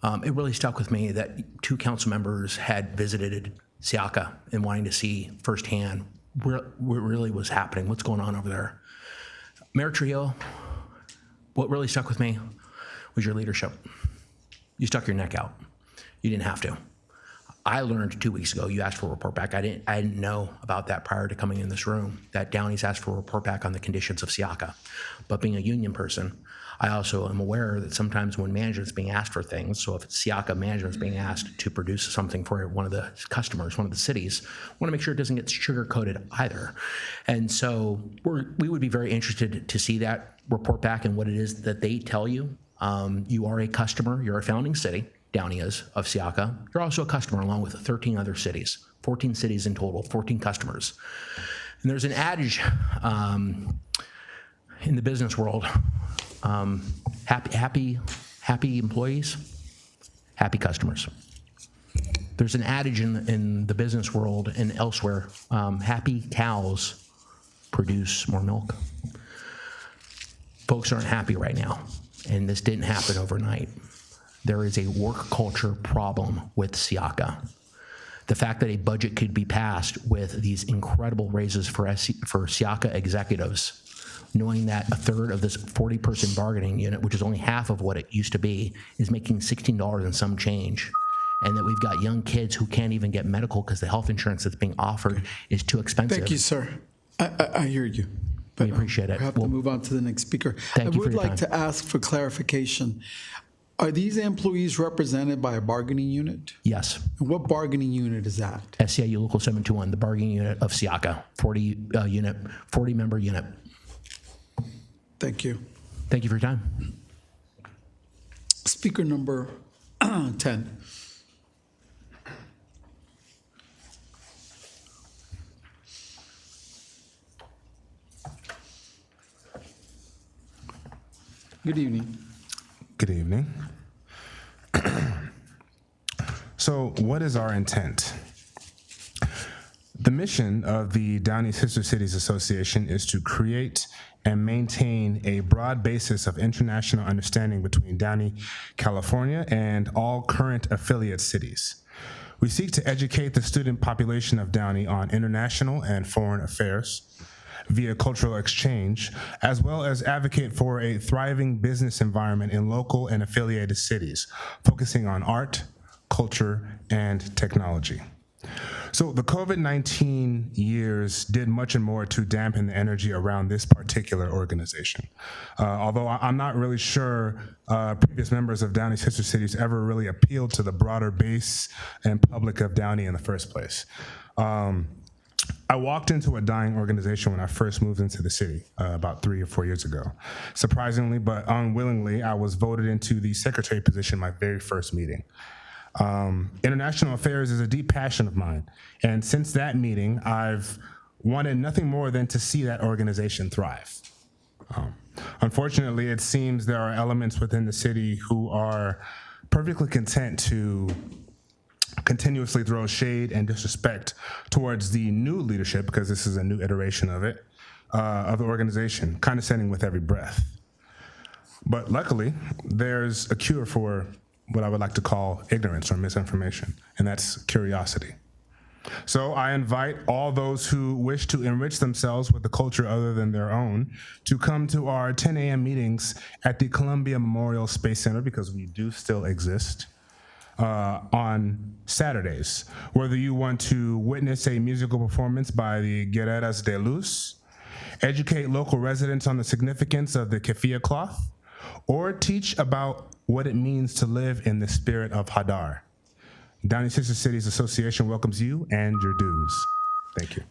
it really stuck with me that 2 council members had visited SIACA and wanting to see firsthand what really was happening, what's going on over there. Mayor Trujillo, what really stuck with me was your leadership. You stuck your neck out. You didn't have to. I learned 2 weeks ago, you asked for a report back. I didn't know about that prior to coming in this room, that Downey's asked for a report back on the conditions of SIACA. But being a union person, I also am aware that sometimes when management's being asked for things, so if it's SIACA management's being asked to produce something for one of the customers, one of the cities, want to make sure it doesn't get sugar-coated either. And so we would be very interested to see that report back and what it is that they tell you. You are a customer, you're a founding city, Downey is, of SIACA. You're also a customer along with 13 other cities, 14 cities in total, 14 customers. And there's an adage in the business world, happy employees, happy customers. There's an adage in the business world and elsewhere, happy cows produce more milk. Folks aren't happy right now, and this didn't happen overnight. There is a work culture problem with SIACA. The fact that a budget could be passed with these incredible raises for SIACA executives, knowing that a third of this 40-person bargaining unit, which is only half of what it used to be, is making $16 and some change, and that we've got young kids who can't even get medical because the health insurance that's being offered is too expensive. Thank you, sir. I hear you. We appreciate it. We have to move on to the next speaker. Thank you for I would your like time. to ask for clarification. Are these employees represented by a bargaining unit? Yes. And what bargaining unit is that? SCIU Local 721, the bargaining unit of SIACA, 40-member unit. Thank you. Thank you for your time. Speaker number 10. Good evening. Good evening. So what is our intent? The mission of the Downey Sister Cities Association is to create and maintain a broad basis of international understanding between Downey, California, and all current affiliate cities. We seek to educate the student population of Downey on international and foreign affairs, via cultural exchange, as well as advocate for a thriving business environment in local and affiliated cities, focusing on art, culture, and technology. So the COVID-19 years did much and more to dampen the energy around this particular organization. Although I'm not really sure previous members of Downey Sister Cities ever really appealed to the broader base and public of Downey in the first place. I walked into a dying organization when I first moved into the city about 3 or 4 years ago. Surprisingly, but unwillingly, I was voted into the secretary position my very first meeting. International affairs is a deep passion of mine, and since that meeting, I've wanted nothing more than to see that organization thrive. Unfortunately, it seems there are elements within the city who are perfectly content to continuously throw shade and disrespect towards the new leadership, because this is a new iteration of it, of the organization, condescending with every breath. But luckily, there's a cure for what I would like to call ignorance or misinformation, and that's curiosity. So I invite all those who wish to enrich themselves with a culture other than their own to come to our 10 a.m. meetings at the Columbia Memorial Space Center, because we do still exist, on Saturdays. Whether you want to witness a musical performance by the Guerreras de Luz, educate local residents on the significance of the keffiyeh cloth, or teach about what it means to live in the spirit of Hadar. Downey Sister Cities Association welcomes you and your dues. Thank you.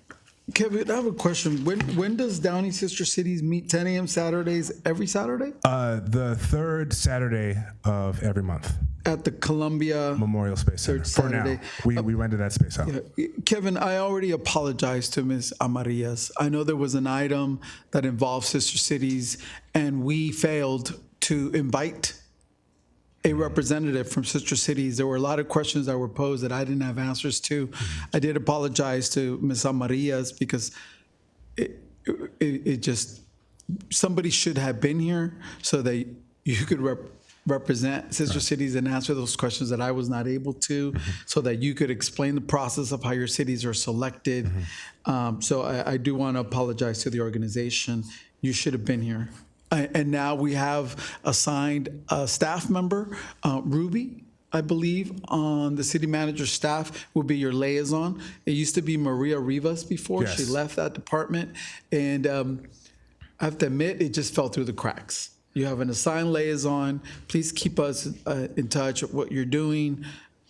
Kevin, I have a question. When does Downey Sister Cities meet? 10 a.m. Saturdays, every Saturday? The third Saturday of every month. At the Columbia Memorial Space Center. Third For now, Saturday. we rented that space out. Yeah. Kevin, I already apologized to Ms. Amarillas. I know there was an item that involved Sister Cities, and we failed to invite a representative from Sister Cities. There were a lot of questions that were posed that I didn't have answers to. I did apologize to Ms. Amarillas because it just, somebody should have been here so that you could represent Sister Cities and answer those questions that I was not able to, so that you could explain the process of how your cities are selected. So I do want to apologize to the organization. You should have been here. And now we have assigned a staff member, Ruby, I believe, on the city manager's staff, will be your liaison. It used to be Maria Rivas before. Yes. She left that department. And I have to admit, it just fell through the cracks. You have an assigned liaison. Please keep us in touch with what you're doing.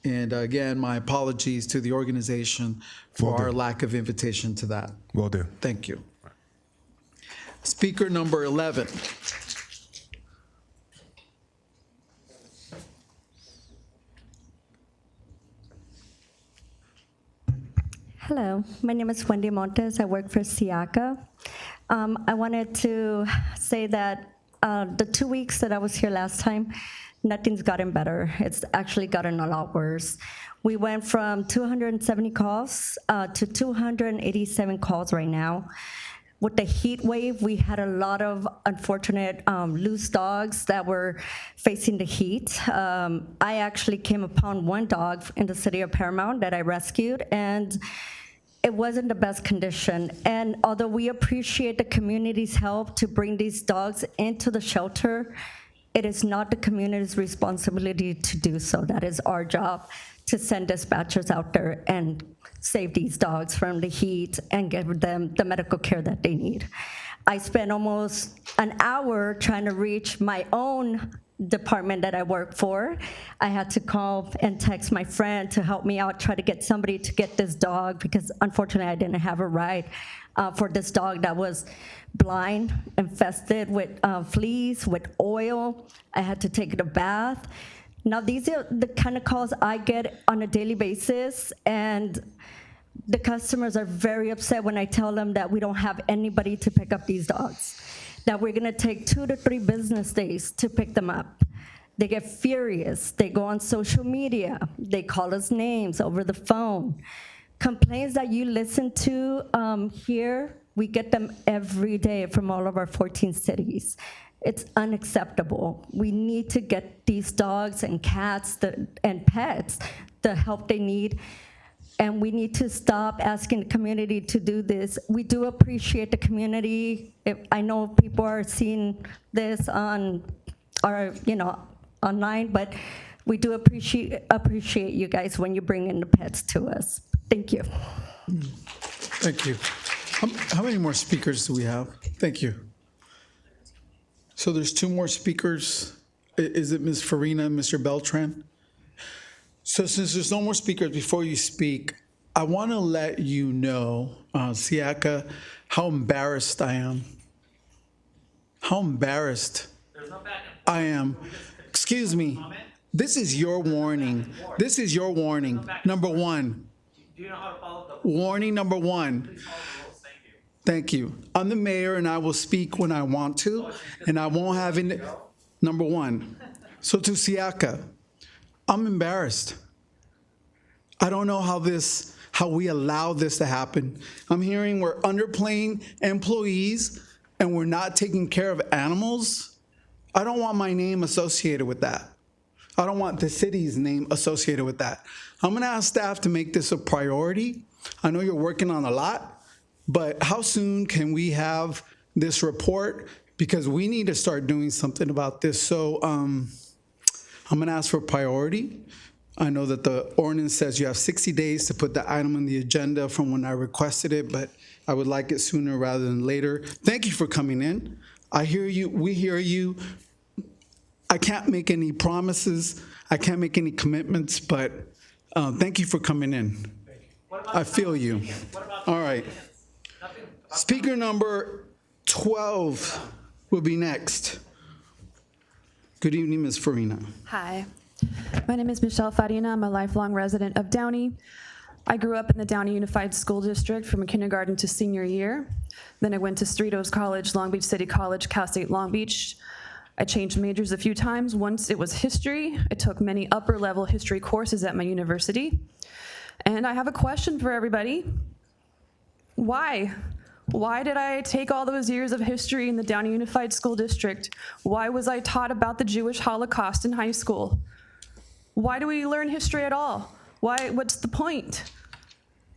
And again, my apologies to the organization for our lack of invitation to that. Will do. Thank you. Speaker number 11. Hello, my name is Wendy Montes. I work for SIACA. I wanted to say that the 2 weeks that I was here last time, nothing's gotten better. It's actually gotten a lot worse. We went from 270 calls to 287 calls right now. With the heat wave, we had a lot of unfortunate loose dogs that were facing the heat. I actually came upon one dog in the city of Paramount that I rescued, and it wasn't the best condition. And although we appreciate the community's help to bring these dogs into the shelter, it is not the community's responsibility to do so. That is our job, to send dispatchers out there and save these dogs from the heat and give them the medical care that they need. I spent almost an hour trying to reach my own department that I work for. I had to call and text my friend to help me out, try to get somebody to get this dog, because unfortunately I didn't have a ride for this dog that was blind, infested with fleas, with oil. I had to take it a bath. Now, these are the kind of calls I get on a daily basis, and the customers are very upset when I tell them that we don't have anybody to pick up these dogs, that we're gonna take 2 to 3 business days to pick them up. They get furious. They go on social media. They call us names over the phone. Complaints that you listen to here, we get them every day from all of our 14 cities. It's unacceptable. We need to get these dogs and cats and pets the help they need and we need to stop asking the community to do this. We do appreciate the community. I know people are seeing this on our, online, but we do appreciate you guys when you bring in the pets to us. Thank you. Thank you. How many more speakers do we have? Thank you. So there's 2 more speakers. Is it Ms. Farina and Mr. Beltran? So since there's no more speakers, before you speak, I want to let you know, Siaka, how embarrassed I am. How embarrassed I am. Excuse me. This is your warning. This is your warning. Number 1. Do you know how to follow the Warning number 1. Thank you. I'm the mayor, and I will speak when I want to, and I won't have any. Number 1. So to Siaka, I'm embarrassed. I don't know how we allow this to happen. I'm hearing we're underpaying employees, and we're not taking care of animals. I don't want my name associated with that. I don't want the city's name associated with that. I'm gonna ask staff to make this a priority. I know you're working on a lot, but how soon can we have this report? Because we need to start doing something about this. So I'm gonna ask for priority. I know that the ordinance says you have 60 days to put the item on the agenda from when I requested it, but I would like it sooner rather than later. Thank you for coming in. I hear you, we hear you. I can't make any promises. I can't make any commitments, but thank you for coming in. I feel you. All right. Speaker number 12 will be next. Good evening, Ms. Farina. Hi, my name is Michelle Farina. I'm a lifelong resident of Downey. I grew up in the Downey Unified School District from kindergarten to senior year. Then I went to Cerritos College, Long Beach City College, Cal State Long Beach. I changed majors a few times. Once it was history. I took many upper-level history courses at my university. And I have a question for everybody. Why? Why did I take all those years of history in the Downey Unified School District? Why was I taught about the Jewish Holocaust in high school? Why do we learn history at all? Why? What's the point?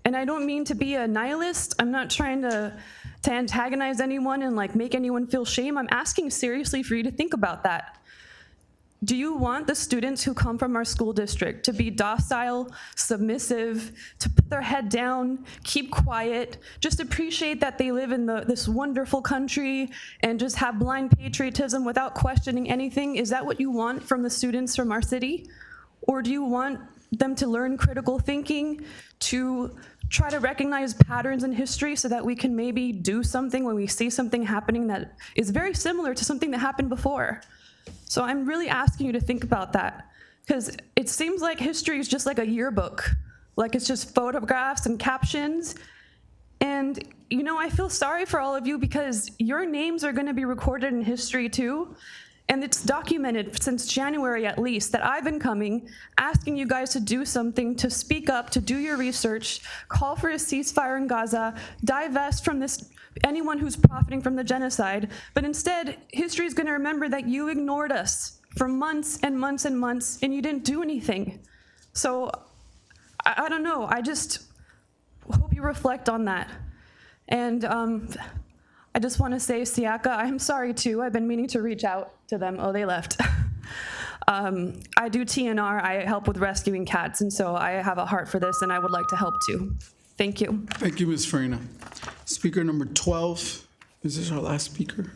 And I don't mean to be a nihilist. I'm not trying to antagonize anyone and make anyone feel shame. I'm asking seriously for you to think about that. Do you want the students who come from our school district to be docile, submissive, to put their head down, keep quiet, just appreciate that they live in this wonderful country and just have blind patriotism without questioning anything? Is that what you want from the students from our city? Or do you want them to learn critical thinking, to try to recognize patterns in history so that we can maybe do something when we see something happening that is very similar to something that happened before? So I'm really asking you to think about that, because it seems like history is just like a yearbook, like it's just photographs and captions. And, I feel sorry for all of you because your names are going to be recorded in history too. And it's documented since January at least that I've been coming, asking you guys to do something, to speak up, to do your research, call for a ceasefire in Gaza, divest from anyone who's profiting from the genocide. But instead, history is going to remember that you ignored us for months and months and months, and you didn't do anything. So I don't know. I just hope you reflect on that. And I just want to say, Siaka, I'm sorry too. I've been meaning to reach out to them. Oh, they left. I do TNR. I help with rescuing cats, and so I have a heart for this, and I would like to help too. Thank you. Thank you, Ms. Farina. Speaker number 12. Is this our last speaker?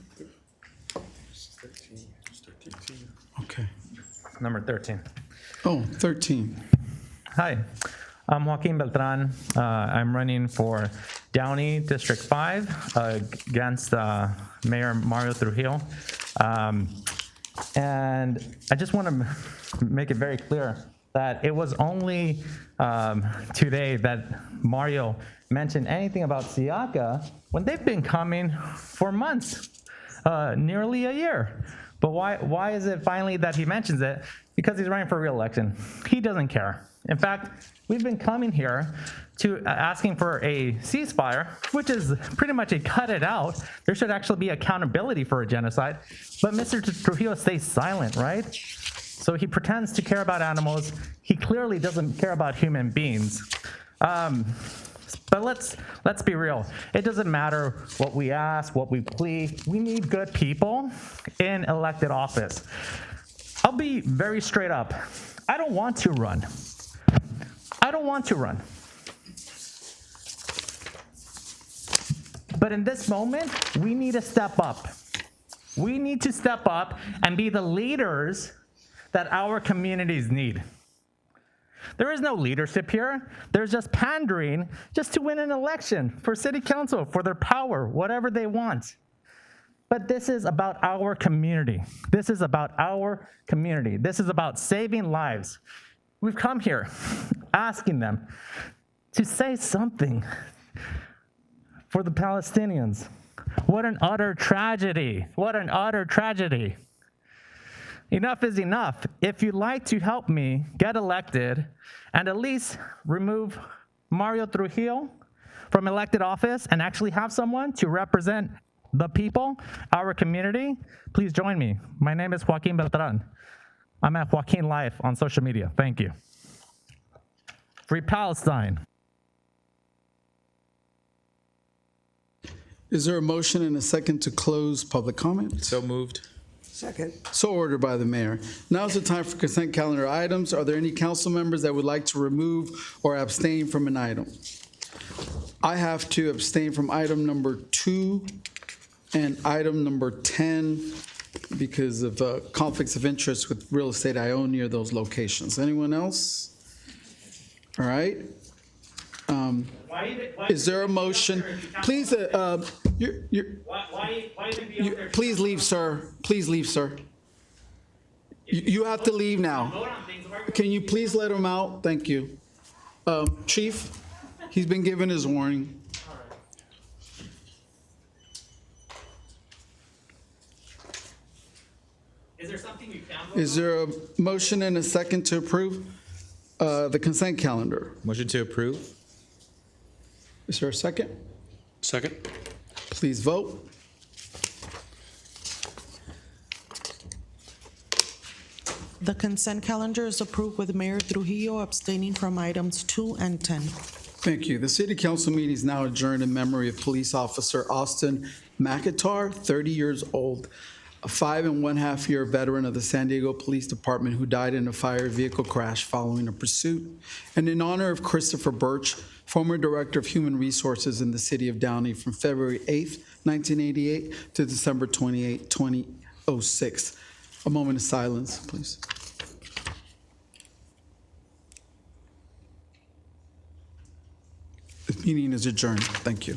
Okay. Number 13. Oh, 13. Hi, I'm Joaquin Beltran. I'm running for Downey District 5 against Mayor Mario Trujillo. And I just want to make it very clear that it was only today that Mario mentioned anything about Siaka when they've been coming for months, nearly a year. But why is it finally that he mentions it? Because he's running for re-election. He doesn't care. In fact, we've been coming here to asking for a ceasefire, which is pretty much a cut it out. There should actually be accountability for a genocide. But Mr. Trujillo stays silent, right? So he pretends to care about animals. He clearly doesn't care about human beings. But let's be real. It doesn't matter what we ask, what we plead. We need good people in elected office. I'll be very straight up. I don't want to run. I don't want to run. But in this moment, we need to step up. We need to step up and be the leaders that our communities need. There is no leadership here. There's just pandering just to win an election for city council, for their power, whatever they want. But this is about our community. This is about our community. This is about saving lives. We've come here asking them to say something for the Palestinians. What an utter tragedy. What an utter tragedy. Enough is enough. If you'd like to help me get elected and at least remove Mario Trujillo from elected office and actually have someone to represent the people, our community, please join me. My name is Joaquin Beltran. I'm at Joaquin Life on social media. Thank you. Free Palestine. Is there a motion and a second to close public comment? So moved. Second. So ordered by the mayor. Now is the time for consent calendar items. Are there any council members that would like to remove or abstain from an item? I have to abstain from item number 2 and item number 10 because of conflicts of interest with real estate I own near those locations. Anyone else? All right. Is there a motion? Please, please leave, sir. Please leave, sir. You have to leave now. Can you please let him out? Thank you. Chief, he's been given his warning. Is there something you can vote? Is there a motion and a second to approve the consent calendar? Motion to approve. Is there a second? Second. Please vote. The consent calendar is approved with Mayor Trujillo abstaining from items 2 and 10. Thank you. The city council meeting is now adjourned in memory of police officer Austin McIntyre, 30 years old, a 5.5-year veteran of the San Diego Police Department who died in a fire vehicle crash following a pursuit. And in honor of Christopher Birch, former Director of Human Resources in the city of Downey from February 8th, 1988 to December 28, 2006. A moment of silence, please. The meeting is adjourned. Thank you.